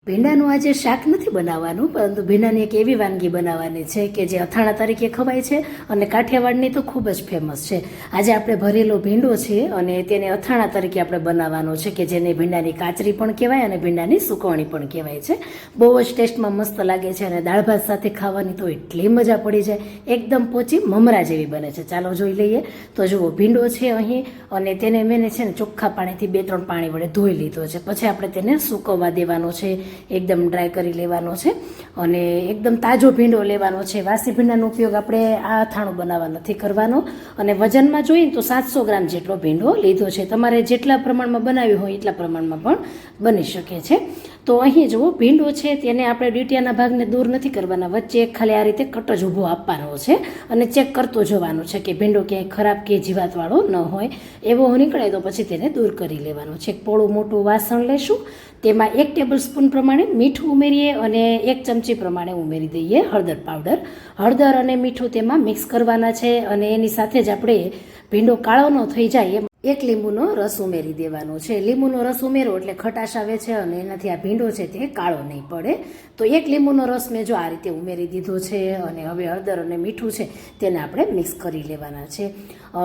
ભીંડાનું આજે શાક નથી બનાવવાનું, પરંતુ ભીંડાની એક એવી વાનગી બનાવવાની છે કે જે અથાણા તરીકે ખવાય છે અને કાઠિયાવાડની તો ખૂબ જ ફેમસ છે. આજે આપણે ભરેલો ભીંડો છે અને તેને અથાણા તરીકે આપણે બનાવવાનો છે કે જેને ભીંડાની કાચરી પણ કહેવાય અને ભીંડાની સુકવણી પણ કહેવાય છે. બહુ જ ટેસ્ટમાં મસ્ત લાગે છે અને દાળ ભાત સાથે ખાવાની તો એટલી મજા પડી જાય, એકદમ પોચી મમરા જેવી બને છે. ચાલો જોઈ લઈએ. તો જુઓ, ભીંડો છે અહીં અને તેને મેં છે ને ચોખ્ખા પાણીથી 2-3 પાણી વડે ધોઈ લીધો છે. પછી આપણે તેને સૂકવવા દેવાનો છે, એકદમ ડ્રાય કરી લેવાનો છે અને એકદમ તાજો ભીંડો લેવાનો છે. વાસી ભીંડાનો ઉપયોગ આપણે આ અથાણું બનાવવા નથી કરવાનો. અને વજનમાં જોઈએ તો 700 ગ્રામ જેટલો ભીંડો લીધો છે. તમારે જેટલા પ્રમાણમાં બનાવ્યું હોય એટલા પ્રમાણમાં પણ બની શકે છે. તો અહીં જુઓ, ભીંડો છે તેને આપણે ડીટીયાના ભાગને દૂર નથી કરવાના, વચ્ચે ખાલી આ રીતે કટ જ ઊભો આપવાનો છે અને ચેક કરતો જવાનું છે કે ભીંડો ક્યાંય ખરાબ કે જીવાતવાળો ન હોય. એવો નીકળે તો પછી તેને દૂર કરી લેવાનો છે. એક પોળું મોટું વાસણ લેશું, તેમાં 1 ટેબલ સ્પૂન પ્રમાણે મીઠું ઉમેરીએ અને 1 ચમચી પ્રમાણે ઉમેરી દઈએ હળદર પાવડર. હળદર અને મીઠું તેમાં મિક્સ કરવાના છે અને એની સાથે જ આપણે ભીંડો કાળો ન થઈ જાય 1 લીંબુનો રસ ઉમેરી દેવાનો છે. લીંબુનો રસ ઉમેરો એટલે ખટાશ આવે છે અને એનાથી આ ભીંડો છે તે કાળો નહીં પડે. તો 1 લીંબુનો રસ મેં જો આ રીતે ઉમેરી દીધો છે અને હવે હળદર અને મીઠું છે તેને આપણે મિક્સ કરી લેવાના છે.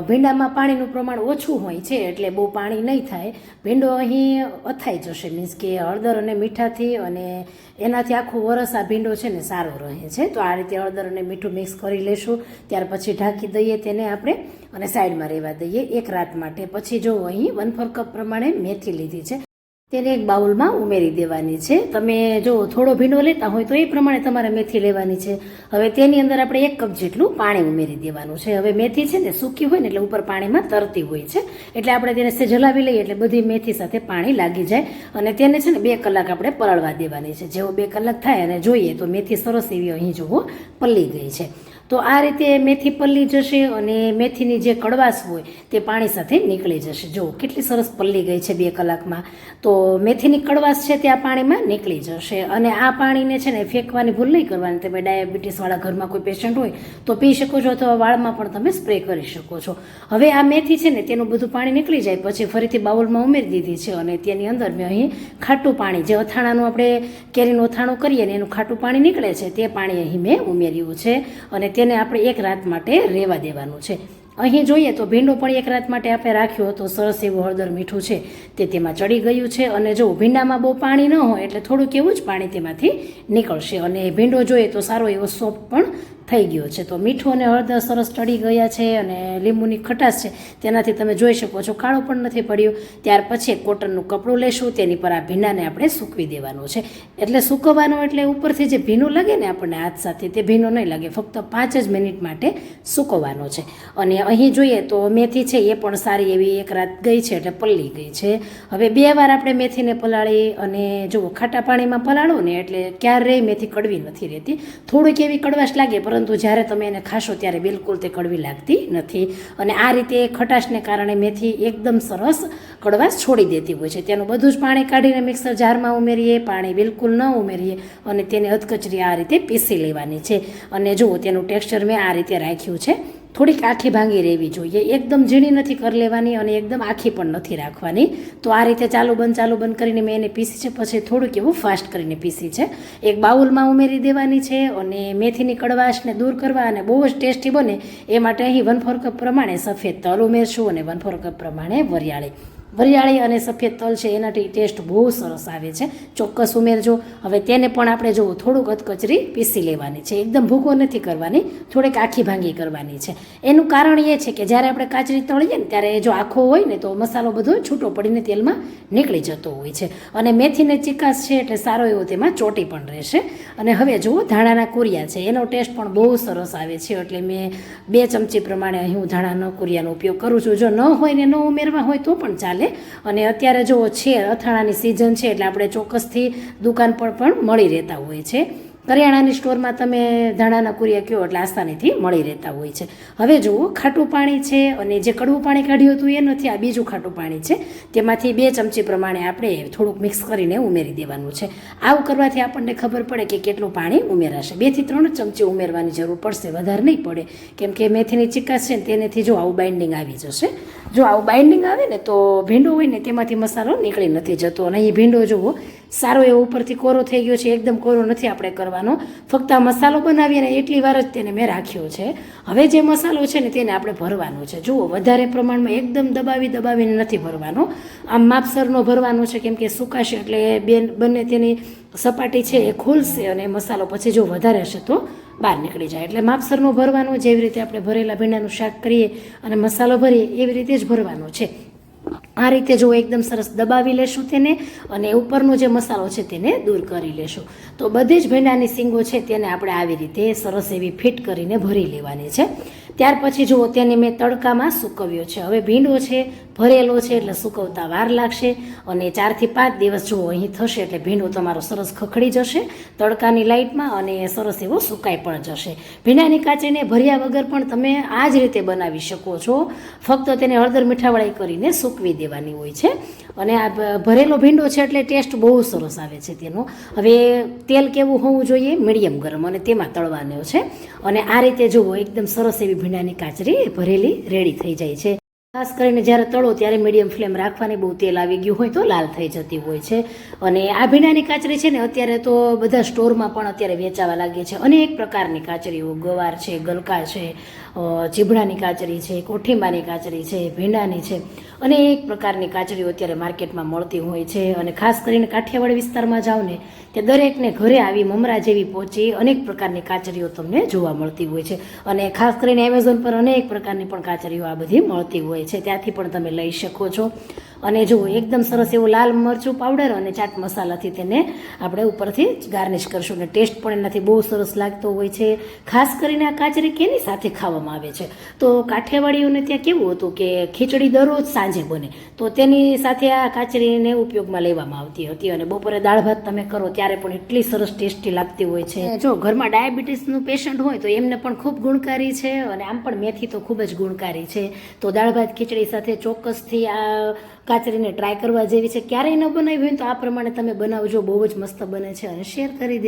ભીંડામાં પાણીનું પ્રમાણ ઓછું હોય છે એટલે બહુ પાણી નહીં થાય. ભીંડો અહીં અથાઈ જશે, મીન્સ કે હળદર અને મીઠાથી, અને એનાથી આખું વરસ આ ભીંડો છે ને સારો રહે છે. તો આ રીતે હળદર અને મીઠું મિક્સ કરી લેશું. ત્યાર પછી ઢાંકી દઈએ તેને આપણે અને સાઈડમાં રહેવા દઈએ 1 રાત માટે. પછી જો અહીં 1/4 કપ પ્રમાણે મેથી લીધી છે, તેને એક બાઉલમાં ઉમેરી દેવાની છે. તમે જો થોડો ભીંડો લેતા હોય તો એ પ્રમાણે તમારે મેથી લેવાની છે. હવે તેની અંદર આપણે 1 કપ જેટલું પાણી ઉમેરી દેવાનું છે. હવે મેથી છે ને સૂકી હોય ને એટલે ઉપર પાણીમાં તરતી હોય છે, એટલે આપણે તેને સેજ હલાવી લઈએ એટલે બધી મેથી સાથે પાણી લાગી જાય અને તેને છે ને 2 કલાક આપણે પલળવા દેવાની છે. જેવો 2 કલાક થાય અને જોઈએ તો મેથી સરસ એવી અહીં જુઓ પલળી ગઈ છે. તો આ રીતે મેથી પલળી જશે અને મેથીની જે કડવાશ હોય તે પાણી સાથે નીકળી જશે. જો કેટલી સરસ પલળી ગઈ છે 2 કલાકમાં. તો મેથીની કડવાશ છે તે આ પાણીમાં નીકળી જશે અને આ પાણીને છે ને ફેંકવાની ભૂલ નહીં કરવાની. તમે ડાયાબિટીસવાળા ઘરમાં કોઈ પેશન્ટ હોય તો પી શકો છો, અથવા વાળમાં પણ તમે સ્પ્રે કરી શકો છો. હવે આ મેથી છે ને તેનું બધું પાણી નીકળી જાય પછી ફરીથી બાઉલમાં ઉમેરી દીધી છે અને તેની અંદર મેં અહીં ખાટું પાણી, જે અથાણાનું આપણે કેરીનું અથાણું કરીએ ને એનું ખાટું પાણી નીકળે છે તે પાણી અહીં મેં ઉમેર્યું છે અને તેને આપણે 1 રાત માટે રહેવા દેવાનું છે. અહીં જોઈએ તો ભીંડો પણ 1 રાત માટે આપણે રાખ્યો હતો. સરસ એવું હળદર મીઠું છે તે તેમાં ચડી ગયું છે અને જો ભીંડામાં બહુ પાણી ન હોય એટલે થોડુંક એવું જ પાણી તેમાંથી નીકળશે અને ભીંડો જોઈએ તો સારો એવો સોફ્ટ પણ થઈ ગયો છે. તો મીઠું અને હળદર સરસ ચડી ગયા છે અને લીંબુની ખટાશ છે તેનાથી તમે જોઈ શકો છો કાળો પણ નથી પડ્યો. ત્યાર પછી કોટનનું કપડું લેશું, તેની પર આ ભીંડાને આપણે સૂકવી દેવાનું છે. એટલે સૂકવવાનું એટલે ઉપરથી જે ભીનું લાગે ને આપણને હાથ સાથે, તે ભીનું નહીં લાગે, ફક્ત 5 જ મિનિટ માટે સૂકવવાનો છે. અને અહીં જોઈએ તો મેથી છે એ પણ સારી એવી 1 રાત ગઈ છે એટલે પલળી ગઈ છે. હવે 2 વાર આપણે મેથીને પલાળી અને જુઓ, ખાટા પાણીમાં પલાળો ને એટલે ક્યારેય મેથી કડવી નથી રહેતી. થોડીક એવી કડવાશ લાગે પરંતુ જ્યારે તમે એને ખાશો ત્યારે બિલકુલ તે કડવી લાગતી નથી. અને આ રીતે ખટાશને કારણે મેથી એકદમ સરસ કડવાશ છોડી દેતી હોય છે. તેનું બધું જ પાણી કાઢીને મિક્સર જારમાં ઉમેરીએ, પાણી બિલકુલ ન ઉમેરીએ અને તેને અધકચરી આ રીતે પીસી લેવાની છે. અને જુઓ, તેનું ટેક્સચર મેં આ રીતે રાખ્યું છે. થોડીક આખી ભાંગી રહેવી જોઈએ, એકદમ ઝીણી નથી કરી લેવાની અને એકદમ આખી પણ નથી રાખવાની. તો આ રીતે ચાલુ બંધ કરીને મેં એને પીસી છે. પછી થોડુંક એવું ફાસ્ટ કરીને પીસી છે. એક બાઉલમાં ઉમેરી દેવાની છે અને મેથીની કડવાશને દૂર કરવા અને બહુ જ ટેસ્ટી બને એ માટે અહીં 1/4 કપ પ્રમાણે સફેદ તલ ઉમેરશું અને 1/4 કપ પ્રમાણે વરિયાળી અને સફેદ તલ છે એનાથી ટેસ્ટ બહુ સરસ આવે છે, ચોક્કસ ઉમેરજો. હવે તેને પણ આપણે જુઓ થોડુંક અધકચરી પીસી લેવાની છે, એકદમ ભૂકો નથી કરવાની, થોડીક આખી ભાંગી કરવાની છે. એનું કારણ એ છે કે જ્યારે આપણે કાચરી તળીએ ને ત્યારે જો આખો હોય ને તો મસાલો બધો છૂટો પડીને તેલમાં નીકળી જતો હોય છે અને મેથીને ચીકાશ છે એટલે સારો એવો તેમાં ચોટી પણ રહેશે. અને હવે જુઓ, ધાણાના કુરિયા છે એનો ટેસ્ટ પણ બહુ સરસ આવે છે એટલે મેં 2 ચમચી પ્રમાણે અહીં હું ધાણાના કુરિયાનો ઉપયોગ કરું છું. જો ન હોય ને ન ઉમેરવા હોય તો પણ ચાલે. અને અત્યારે જો છે અથાણાની સિઝન છે એટલે આપણે ચોક્કસથી દુકાન પર પણ મળી રહેતા હોય છે. કરિયાણાની સ્ટોરમાં તમે ધાણાના કુરિયા કહો એટલે આસાનીથી મળી રહેતા હોય છે. હવે જુઓ, ખાટું પાણી છે અને જે કડવું પાણી કાઢ્યું હતું એ નથી, આ બીજું ખાટું પાણી છે. તેમાંથી 2 ચમચી પ્રમાણે આપણે થોડુંક મિક્સ કરીને ઉમેરી દેવાનું છે. આવું કરવાથી આપણને ખબર પડે કે કેટલું પાણી ઉમેરાશે. 2 થી 3 ચમચી ઉમેરવાની જરૂર પડશે, વધારે નહીં પડે, કેમ કે મેથીની ચીકાશ છે ને તેનેથી જો આવું બાઇન્ડિંગ આવી જશે. જો આવું બાઇન્ડિંગ આવે ને તો ભીંડો હોય ને તેમાંથી મસાલો નીકળી નથી જતો. અને અહીં ભીંડો જુઓ સારો એવો ઉપરથી કોરો થઈ ગયો છે, એકદમ કોરો નથી આપણે કરવાનો, ફક્ત આ મસાલો બનાવીએ ને એટલી વાર જ તેને મેં રાખ્યો છે. હવે જે મસાલો છે ને તેને આપણે ભરવાનો છે. જુઓ, વધારે પ્રમાણમાં એકદમ દબાવીને નથી ભરવાનો, આમ માપસરનો ભરવાનો છે, કેમ કે સુકાશે એટલે બંને તેની સપાટી છે એ ખુલશે અને મસાલો પછી જો વધારે હશે તો બહાર નીકળી જાય. એટલે માપસરનો ભરવાનો, જેવી રીતે આપણે ભરેલા ભીંડાનું શાક કરીએ અને મસાલો ભરીએ એવી રીતે જ ભરવાનો છે. આ રીતે જો એકદમ સરસ દબાવી લેશું તેને અને ઉપરનો જે મસાલો છે તેને દૂર કરી લેશું. તો બધી જ ભીંડાની સીંગો છે તેને આપણે આવી રીતે સરસ એવી ફિટ કરીને ભરી લેવાની છે. ત્યાર પછી જુઓ, તેને મેં તડકામાં સૂકવ્યો છે. હવે ભીંડો છે ભરેલો છે એટલે સૂકવતા વાર લાગશે અને 4 થી 5 દિવસ જુઓ અહીં થશે એટલે ભીંડો તમારો સરસ ખખડી જશે તડકાની લાઇટમાં અને સરસ એવો સુકાઈ પણ જશે. ભીંડાની કાચરીને ભર્યા વગર પણ તમે આ જ રીતે બનાવી શકો છો, ફક્ત તેને હળદર મીઠાવાળી કરીને સૂકવી દેવાની હોય છે. અને આ ભરેલો ભીંડો છે એટલે ટેસ્ટ બહુ સરસ આવે છે તેનો. હવે તેલ કેવું હોવું જોઈએ? મીડિયમ ગરમ, અને તેમાં તળવાનો છે. અને આ રીતે જુઓ, એકદમ સરસ એવી ભીંડાની કાચરી ભરેલી રેડી થઈ જાય છે. ખાસ કરીને જ્યારે તળો ત્યારે મીડિયમ ફ્લેમ રાખવાની, બહુ તેલ આવી ગયું હોય તો લાલ થઈ જતી હોય છે. અને આ ભીંડાની કાચરી છે ને અત્યારે તો બધા સ્ટોરમાં પણ અત્યારે વેચાવા લાગી છે. અનેક પ્રકારની કાચરીઓ, ગવાર છે, ગલકા છે, ચીભડાની કાચરી છે, કોઠીંબાની કાચરી છે, ભીંડાની છે, અનેક પ્રકારની કાચરીઓ અત્યારે માર્કેટમાં મળતી હોય છે. અને ખાસ કરીને કાઠિયાવાડી વિસ્તારમાં જાઓ ને તે દરેકને ઘરે આવી મમરા જેવી પહોંચી અનેક પ્રકારની કાચરીઓ તમને જોવા મળતી હોય છે. અને ખાસ કરીને એમેઝોન પર અનેક પ્રકારની પણ કાચરીઓ આ બધી મળતી હોય છે, ત્યાંથી પણ તમે લઈ શકો છો. અને જુઓ, એકદમ સરસ એવું લાલ મરચું પાવડર અને ચાટ મસાલાથી તેને આપણે ઉપરથી ગાર્નિશ કરશું અને ટેસ્ટ પણ એનાથી બહુ સરસ લાગતો હોય છે. ખાસ કરીને આ કાચરી કેની સાથે ખાવામાં આવે છે? તો કાઠિયાવાડીઓને ત્યાં કેવું હતું કે ખીચડી દરરોજ સાંજે બને, તો તેની સાથે આ કાચરીને ઉપયોગમાં લેવામાં આવતી હતી. અને બપોરે દાળ ભાત તમે કરો ત્યારે પણ એટલી સરસ ટેસ્ટી લાગતી હોય છે. જો ઘરમાં ડાયાબિટીસનું પેશન્ટ હોય તો એમને પણ ખૂબ ગુણકારી છે, અને આમ પણ મેથી તો ખૂબ જ ગુણકારી છે. તો દાળ ભાત ખીચડી સાથે ચોક્કસથી આ કાચરીને ટ્રાય કરવા જેવી છે. ક્યારેય ન બનાવી હોય તો આ પ્રમાણે તમે બનાવજો, બહુ જ મસ્ત બને છે. અને શેર કરી દે.